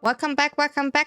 Welcome back,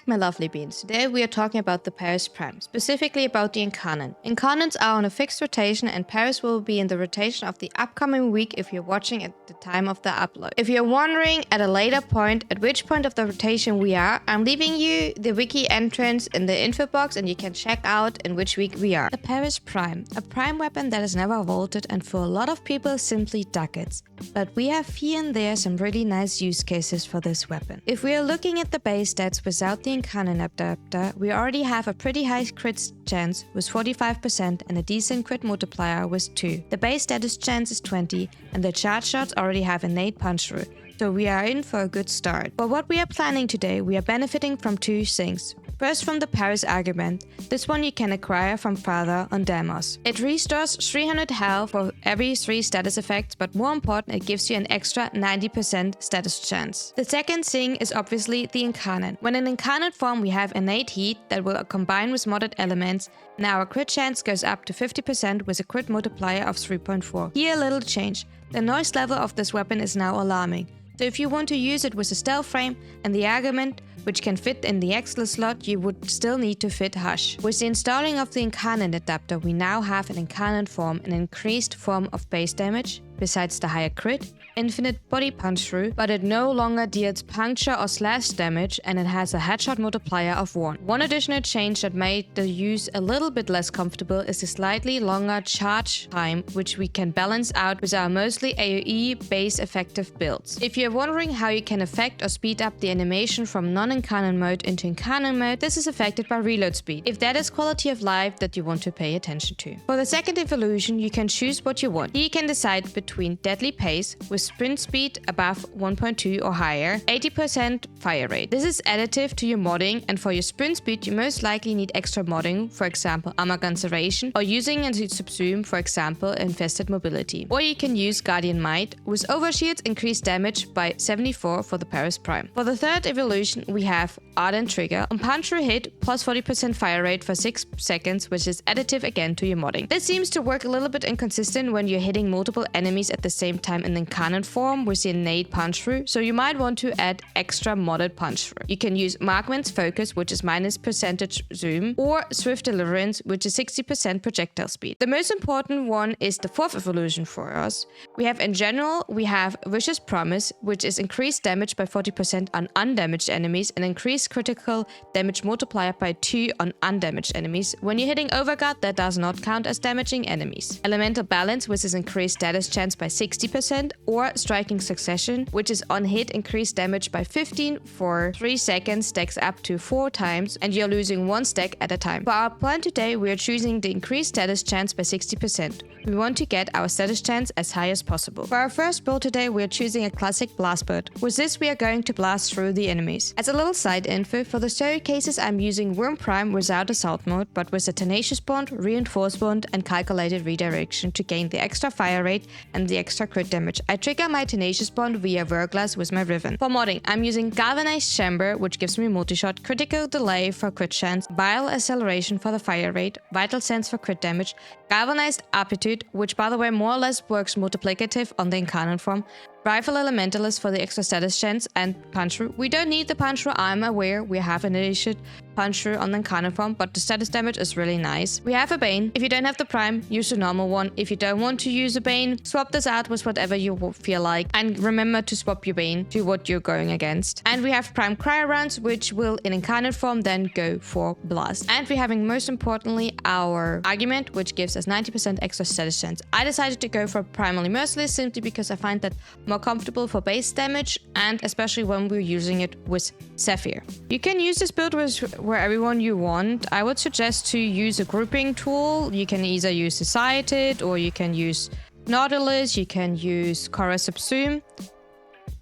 my lovely beans. Today we are talking about the Paris Prime, specifically about the Incarnon. Incarnons are on a fixed rotation and Paris will be in the rotation of the upcoming week if you're watching at the time of the upload. If you're wondering at a later point at which point of the rotation we are, I'm leaving you the wiki entrance in the info box and you can check out in which week we are. The Paris Prime, a prime weapon that is never vaulted and for a lot of people simply ducats. But we have here and there some really nice use cases for this weapon. If we are looking at the base stats without the Incarnon adapter, we already have a pretty high crit chance with 45% and a decent crit multiplier with 2. The base status chance is 20 and the charge shots already have innate punch through, so we are in for a good start. For what we are planning today, we are benefiting from two things. First, from the Paris argument. This one you can acquire from Father on Demos. It restores 300 health for every 3 status effects, but more important, it gives you an extra 90% status chance. The second thing is obviously the Incarnon. When in Incarnate form we have innate heat that will combine with modded elements, and our crit chance goes up to 50% with a crit multiplier of 3.4. Here a little change. The noise level of this weapon is now alarming. So if you want to use it with a stealth frame and the argument, which can fit in the Excel slot, you would still need to fit Hush. With the installing of the Incarnon adapter, we now have an Incarnon form, an increased form of base damage, besides the higher crit, infinite body punch through, but it no longer deals puncture or slash damage and it has a headshot multiplier of 1. One additional change that made the use a little bit less comfortable is a slightly longer charge time, which we can balance out with our mostly AoE base effective builds. If you're wondering how you can affect or speed up the animation from non-Incarnon mode into Incarnon mode, this is affected by reload speed, if that is quality of life that you want to pay attention to. For the second evolution, you can choose what you want. Here you can decide between deadly pace with sprint speed above 1.2 or higher, 80% fire rate. This is additive to your modding, and for your sprint speed you most likely need extra modding, for example armor conservation, or using a subsume, for example infested mobility. Or you can use Guardian Might, with overshields increased damage by 74 for the Paris Prime. For the third evolution we have Ardent Trigger, on punch through hit plus 40% fire rate for 6 seconds, which is additive again to your modding. This seems to work a little bit inconsistent when you're hitting multiple enemies at the same time in the Incarnon form with the innate punch through, so you might want to add extra modded punch through. You can use Markman's Focus, which is minus percentage zoom, or Swift Deliverance, which is 60% projectile speed. The most important one is the fourth evolution for us. We have in general, we have Vicious Promise, which is increased damage by 40% on undamaged enemies and increased critical damage multiplier by 2 on undamaged enemies. When you're hitting Overguard, that does not count as damaging enemies. Elemental Balance, which is increased status chance by 60%, or Striking Succession, which is on hit increased damage by 15 for 3 seconds, stacks up to 4 times, and you're losing 1 stack at a time. For our plan today, we are choosing the increased status chance by 60%. We want to get our status chance as high as possible. For our first build today, we are choosing a classic blast build. With this, we are going to blast through the enemies. As a little side info, for the story cases, I'm using Worm Prime without assault mode, but with a tenacious bond, reinforced bond, and calculated redirection to gain the extra fire rate and the extra crit damage. I trigger my tenacious bond via Verglass with my Riven. For modding, I'm using Galvanized Chamber, which gives me multi-shot, critical delay for crit chance, Vile Acceleration for the fire rate, Vital Sense for crit damage, Galvanized Aptitude, which by the way more or less works multiplicative on the Incarnon form, Rifle Elementalist for the extra status chance, and punch through. We don't need the punch through, I'm aware we have an initiate punch through on the Incarnon form, but the status damage is really nice. We have a Bane. If you don't have the Prime, use the normal one. If you don't want to use a Bane, swap this out with whatever you feel like. And remember to swap your Bane to what you're going against. And we have Prime Cryo rounds, which will in Incarnate form then go for Blast. And we're having most importantly our Argument, which gives us 90% extra status chance. I decided to go for Primarily Merciless simply because I find that more comfortable for base damage, and especially when we're using it with Sapphire. You can use this build with where everyone you want. I would suggest to use a grouping tool. You can either use Societed, or you can use Nautilus, you can use Cora Subsume.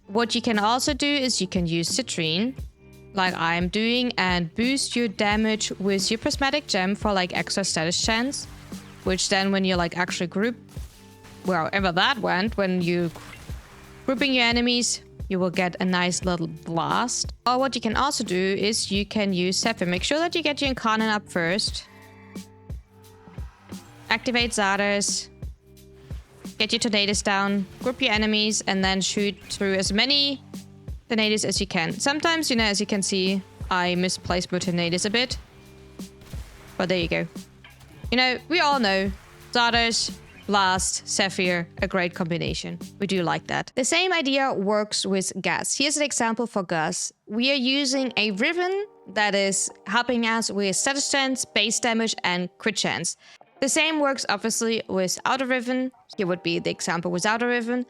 What you can also do is you can use Citrine, like I'm doing, and boost your damage with your Prismatic Gem for like extra status chance, which then when you like actually group, wherever that went, when you grouping your enemies, you will get a nice little blast. Or what you can also do is you can use Sapphire. Make sure that you get your Incarnon up first. Activate Zardes. Get your Tornadoes down. Group your enemies and then shoot through as many tornadoes as you can. Sometimes, you know, as you can see, I misplaced my tornadoes a bit. But there you go. You know, we all know Zardoz, Blast, Zephyr, a great combination. We do like that. The same idea works with gas. Here's an example for gas. We are using a Riven that is helping us with status chance, base damage, and crit chance. The same works obviously with Outer Riven. Here would be the example without a Riven.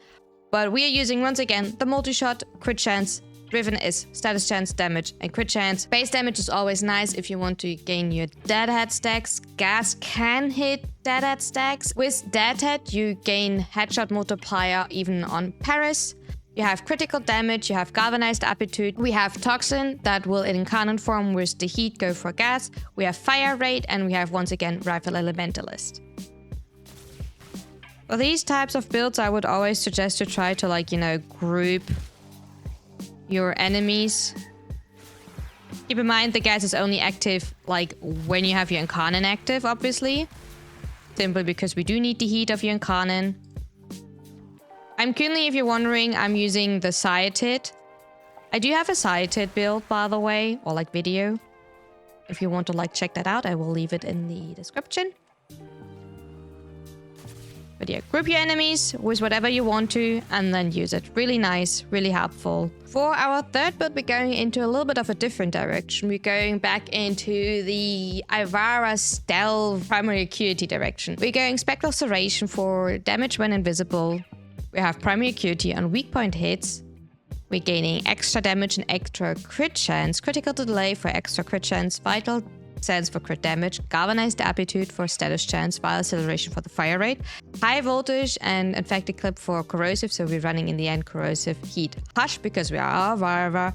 But we are using, once again, the multi-shot, crit chance. Riven is status chance, damage, and crit chance. Base damage is always nice if you want to gain your Deadhead stacks. Gas can hit Deadhead stacks. With Deadhead, you gain headshot multiplier even on Paris. You have critical damage, you have galvanized aptitude. We have Toxin that will in Incarnon form with the heat go for gas. We have fire rate, and we have once again Rifle Elementalist. For these types of builds, I would always suggest to try to, like, you know, group your enemies. Keep in mind the gas is only active like when you have your Incarnon active, obviously. Simply because we do need the heat of your Incarnon. I'm currently, if you're wondering, I'm using the Citrine. I do have a Citrine build, by the way, or like video. If you want to like check that out, I will leave it in the description. But yeah, group your enemies with whatever you want to and then use it. Really nice, really helpful. For our third build, we're going into a little bit of a different direction. We're going back into the Ivara stealth primary acuity direction. We're going Spectral Serration for damage when invisible. We have primary acuity on weak point hits. We're gaining extra damage and extra crit chance, critical delay for extra crit chance, vital sense for crit damage, galvanized aptitude for status chance, vital acceleration for the fire rate, high voltage and infected clip for corrosive, so we're running in the end corrosive, heat, hush because we are Ivara,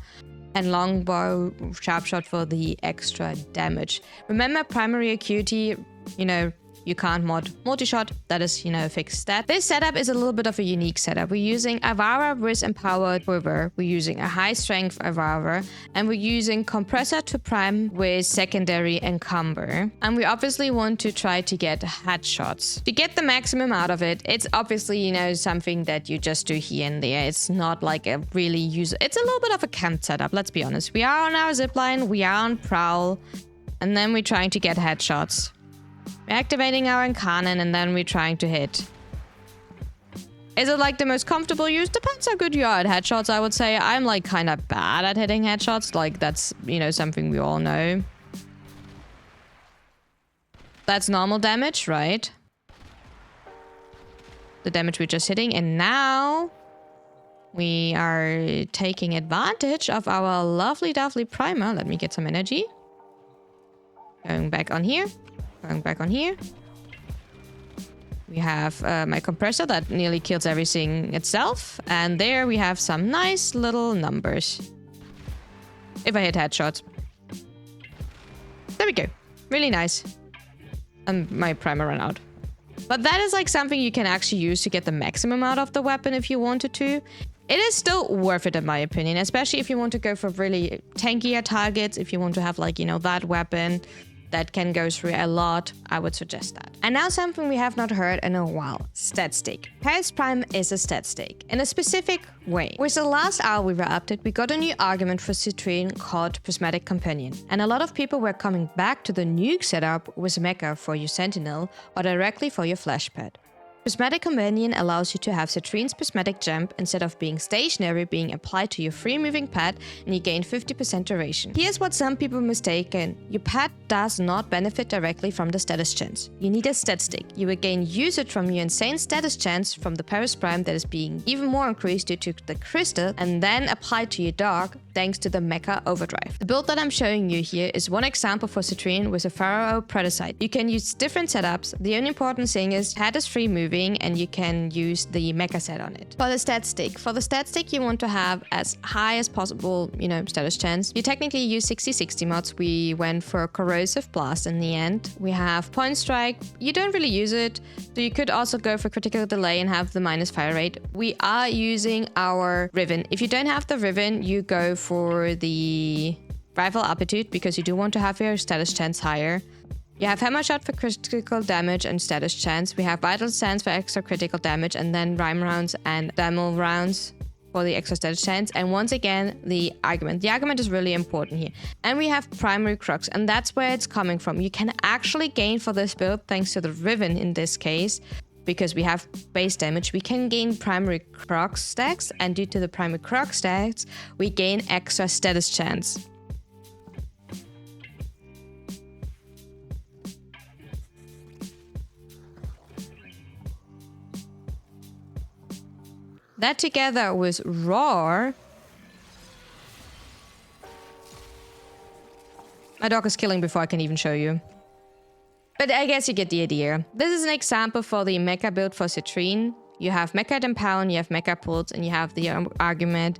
and longbow sharpshot for the extra damage. Remember, primary acuity, you know, you can't mod multi-shot, that is, you know, a fixed stat. This setup is a little bit of a unique setup. We're using Ivara with Empowered Quiver, we're using a high strength Ivara, and we're using Compressor to prime with secondary Encumber. And we obviously want to try to get headshots. To get the maximum out of it, it's obviously, you know, something that you just do here and there. It's not like a really it's a little bit of a camp setup, let's be honest. We are on our zipline, we are on Prowl, and then we're trying to get headshots. We're activating our Incarnon and then we're trying to hit. Is it like the most comfortable use? Depends how good you are at headshots, I would say. I'm like kind of bad at hitting headshots. Like that's, you know, something we all know. That's normal damage, right? The damage we're just hitting. And now we are taking advantage of our lovely primer. Let me get some energy. Going back on here. Going back on here. We have my compressor that nearly kills everything itself. And there we have some nice little numbers. If I hit headshots. There we go. Really nice. And my primer ran out. But that is like something you can actually use to get the maximum out of the weapon if you wanted to. It is still worth it in my opinion. Especially if you want to go for really tankier targets. If you want to have like, you know, that weapon that can go through a lot, I would suggest that. And now something we have not heard in a while. Stat stake. Paris Prime is a stat stake in a specific way. With the last Isleweaver update, we got a new argument for Citrine called Prismatic Companion. And a lot of people were coming back to the nuke setup with Mecha for your Sentinel or directly for your Flashpad. Prismatic Companion allows you to have Citrine's Prismatic Jump instead of being stationary being applied to your free moving pad, and you gain 50% duration. Here's what some people mistaken. Your pad does not benefit directly from the status chance. You need a stat stick. You will gain usage from your insane status chance from the Paris Prime that is being even more increased due to the crystal and then applied to your dog thanks to the Mecha Overdrive. The build that I'm showing you here is one example for Citrine with a Pharaoh Predicite. You can use different setups. The only important thing is pad is free moving and you can use the mecha set on it. For the stat stick, you want to have as high as possible, you know, status chance. You technically use 60/60 mods. We went for Corrosive Blast in the end. We have Point Strike. You don't really use it, so you could also go for Critical Delay and have the minus fire rate. We are using our Riven. If you don't have the Riven, you go for the Rifle Aptitude because you do want to have your status chance higher. You have Hammer Shot for critical damage and status chance. We have Vital Sense for extra critical damage, and then Rhyme rounds and Demo rounds. for the extra status chance. And once again, the argument. The argument is really important here. And we have primary crux, and that's where it's coming from. You can actually gain for this build, thanks to the Riven in this case, because we have base damage, we can gain primary crux stacks, and due to the primary crux stacks, we gain extra status chance. That together with Roar. My dog is killing before I can even show you. But I guess you get the idea. This is an example for the mecha build for Citrine. You have mecha Empower, you have mecha Pulse, and you have the argument.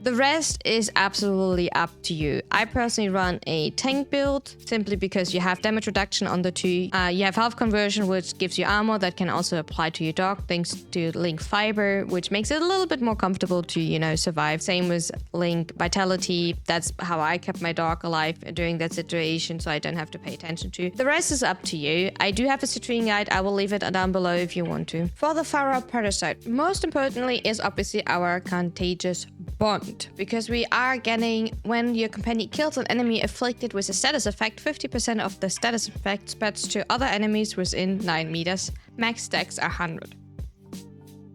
The rest is absolutely up to you. I personally run a tank build simply because you have damage reduction on the 2. You have health conversion, which gives you armor that can also apply to your dog thanks to Link Fiber, which makes it a little bit more comfortable to, you know, survive. Same with Link Vitality. That's how I kept my dog alive during that situation, so I don't have to pay attention to. The rest is up to you. I do have a Citrine guide. I will leave it down below if you want to. For the Ivara Parasite, most importantly is obviously our Contagious Bond, because we are getting, when your companion kills an enemy afflicted with a status effect, 50% of the status effect spreads to other enemies within 9 meters. Max stacks are 100.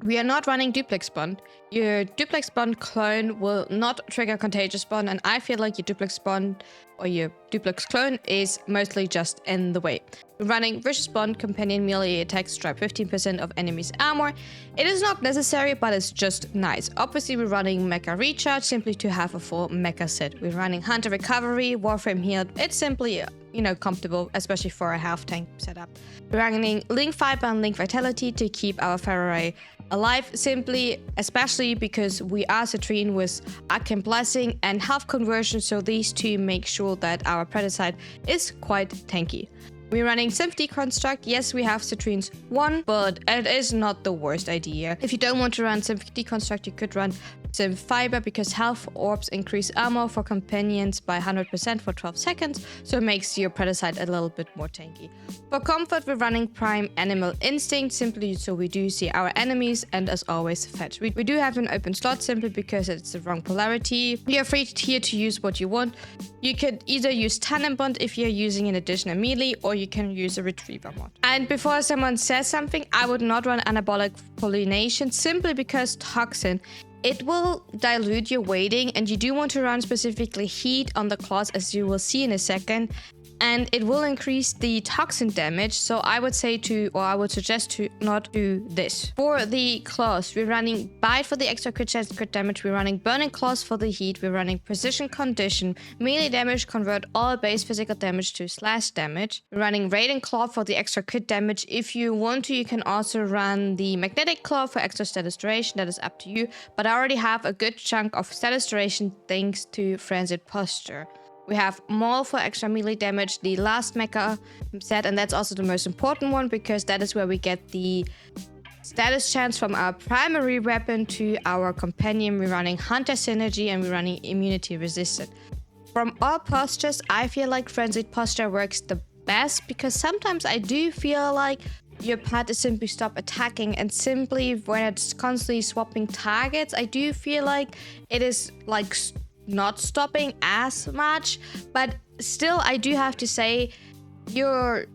We are not running Duplex Bond. Your Duplex Bond clone will not trigger Contagious Bond, and I feel like your Duplex Bond or your Duplex clone is mostly just in the way. We're running Vicious Bond, companion melee attacks strip 15% of enemies' armor. It is not necessary, but it's just nice. Obviously, we're running Mecha Recharge simply to have a full Mecha set. We're running Hunter Recovery, Warframe Healed. It's simply, you know, comfortable, especially for a half tank setup. We're running Link Fiber and Link Vitality to keep our Ivara alive, simply, especially because we are Citrine with Arcane Blessing and health conversion, so these two make sure that our Predicite is quite tanky. We're running Symph Deconstruct. Yes, we have Citrine's 1, but it is not the worst idea. If you don't want to run Symph Deconstruct, you could run Symph Fiber, because health orbs increase armor for companions by 100% for 12 seconds, so it makes your Predicite a little bit more tanky. For comfort, we're running Prime Animal Instinct, simply so we do see our enemies, and as always, fetch. We do have an open slot simply because it's the wrong polarity. You're free here to use what you want. You could either use Tandem Bond if you're using an additional melee, or you can use a Retriever mod. And before someone says something, I would not run Anabolic Pollination simply because Toxin, it will dilute your weighting, and you do want to run specifically Heat on the claws, as you will see in a second, and it will increase the toxin damage, so I would say to, or I would suggest to not do this. For the claws, we're running Bite for the extra crit chance crit damage, we're running Burning Claws for the heat, we're running Precision Condition, melee damage, convert all base physical damage to slash damage. We're running Raiden Claw for the extra crit damage. If you want to, you can also run the Magnetic Claw for extra status duration, that is up to you, but I already have a good chunk of status duration thanks to Frenzied Posture. We have Maul for extra melee damage, the last mecha set, and that's also the most important one because that is where we get the status chance from our primary weapon to our companion. We're running Hunter Synergy and we're running Immunity Resistant. From all postures, I feel like Frenzied Posture works the best because sometimes I do feel like your pet is simply stop attacking, and simply when it's constantly swapping targets, I do feel like it is like not stopping as much, but still I do have to say your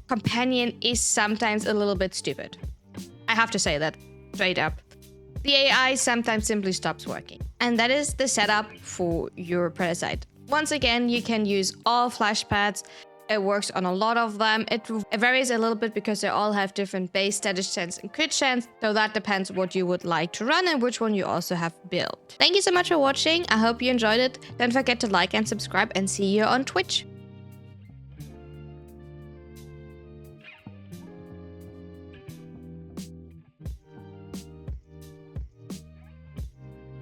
companion is sometimes a little bit stupid. I have to say that straight up. The AI sometimes simply stops working, and that is the setup for your Predicite. Once again, you can use all flash pads. It works on a lot of them. It varies a little bit because they all have different base status chance and crit chance, so that depends what you would like to run and which one you also have built. Thank you so much for watching. I hope you enjoyed it. Don't forget to like and subscribe, and see you on Twitch.